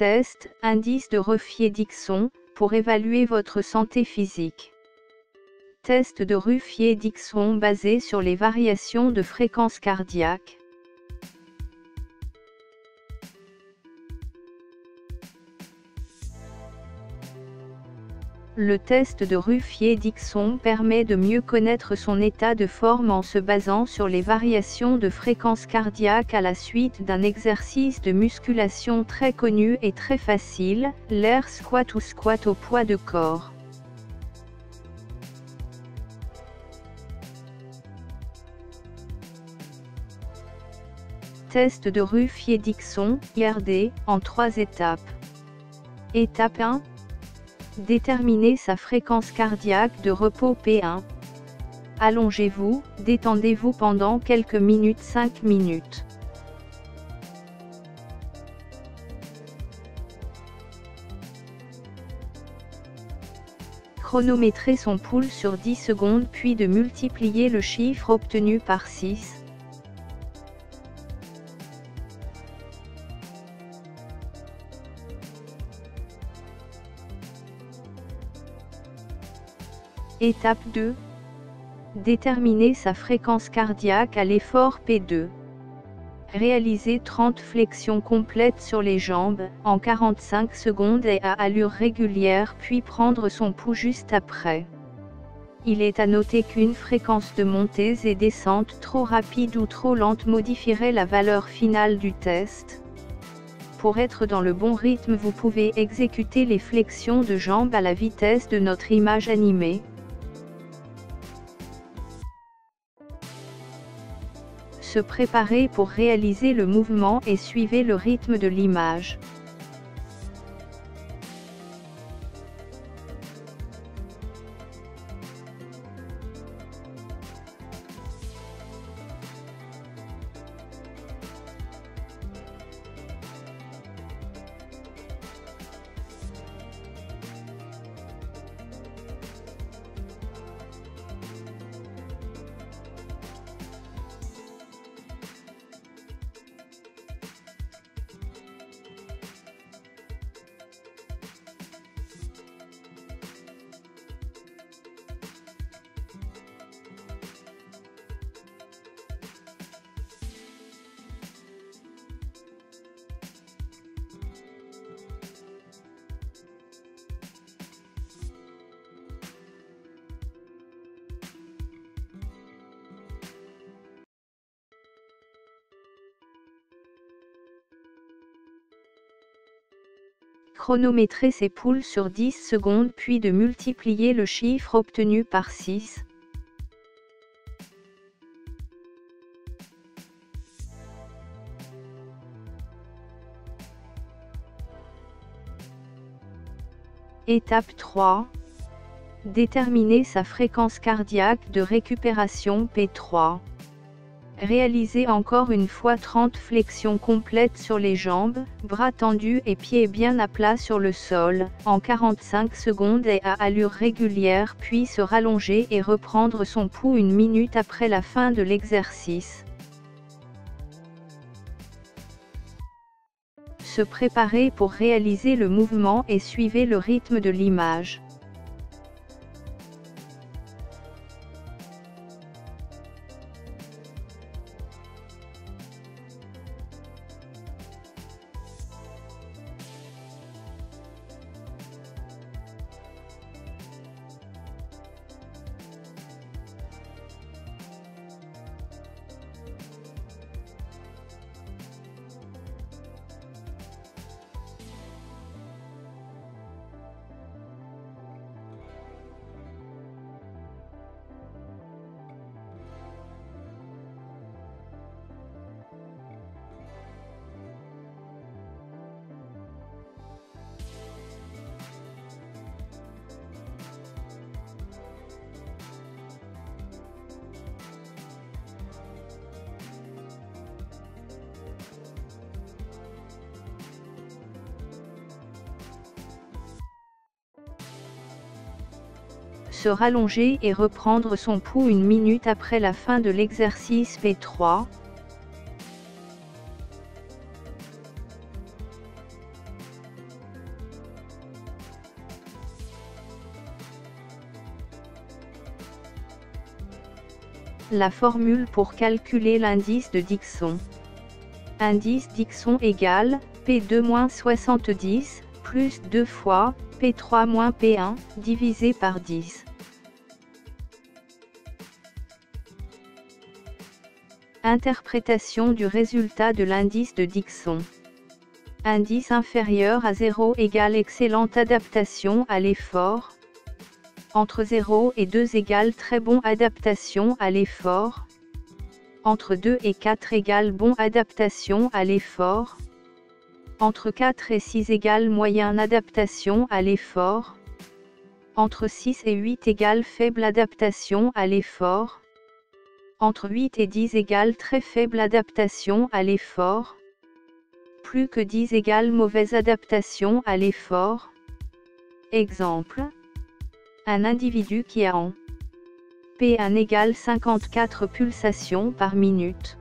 Test, indice de Ruffier-Dixon, pour évaluer votre santé physique. Test de Ruffier-Dixon basé sur les variations de fréquence cardiaque. Le test de Ruffier-Dixon permet de mieux connaître son état de forme en se basant sur les variations de fréquence cardiaque à la suite d'un exercice de musculation très connu et très facile, l'air squat ou squat au poids de corps. Test de Ruffier-Dixon, IRD, en 3 étapes. Étape 1. Déterminez sa fréquence cardiaque de repos P1. Allongez-vous, détendez-vous pendant quelques minutes 5 minutes. Chronométrez son pouls sur 10 secondes puis de multiplier le chiffre obtenu par 6. Étape 2. Déterminer sa fréquence cardiaque à l'effort P2. Réalisez 30 flexions complètes sur les jambes, en 45 secondes et à allure régulière puis prendre son pouls juste après. Il est à noter qu'une fréquence de montées et descentes trop rapide ou trop lente modifierait la valeur finale du test. Pour être dans le bon rythme, vous pouvez exécuter les flexions de jambes à la vitesse de notre image animée. Se préparer pour réaliser le mouvement et suivez le rythme de l'image. Chronométrer ses pouls sur 10 secondes puis de multiplier le chiffre obtenu par 6. Étape 3. Déterminer sa fréquence cardiaque de récupération P3. Réalisez encore une fois 30 flexions complètes sur les jambes, bras tendus et pieds bien à plat sur le sol, en 45 secondes et à allure régulière puis se rallonger et reprendre son pouls 1 minute après la fin de l'exercice. Se préparer pour réaliser le mouvement et suivez le rythme de l'image. Se rallonger et reprendre son pouls 1 minute après la fin de l'exercice P3. La formule pour calculer l'indice de Dickson. Indice Dickson égale P2-70 plus 2 fois P3-P1 divisé par 10. Interprétation du résultat de l'indice de Dickson. Indice inférieur à 0 égale excellente adaptation à l'effort. Entre 0 et 2 égale très bon adaptation à l'effort. Entre 2 et 4 égale bon adaptation à l'effort. Entre 4 et 6 égale moyen adaptation à l'effort. Entre 6 et 8 égale faible adaptation à l'effort. Entre 8 et 10 égale très faible adaptation à l'effort. Plus que 10 égale mauvaise adaptation à l'effort. Exemple. Un individu qui a en P1 égale 54 pulsations par minute.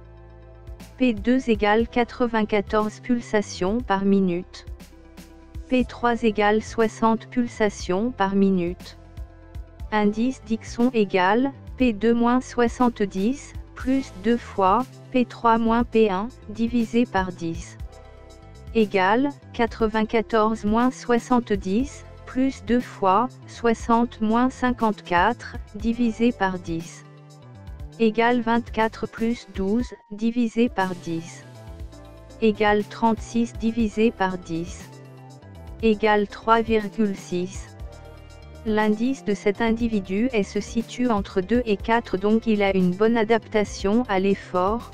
P2 égale 94 pulsations par minute. P3 égale 60 pulsations par minute. Indice Dickson égale P2-70 plus 2 fois P3-P1 divisé par 10. Égale 94-70 plus 2 fois 60-54 divisé par 10. Égale 24 plus 12 divisé par 10. Égale 36 divisé par 10. Égale 3,6. L'indice de cet individu se situe entre 2 et 4, donc il a une bonne adaptation à l'effort.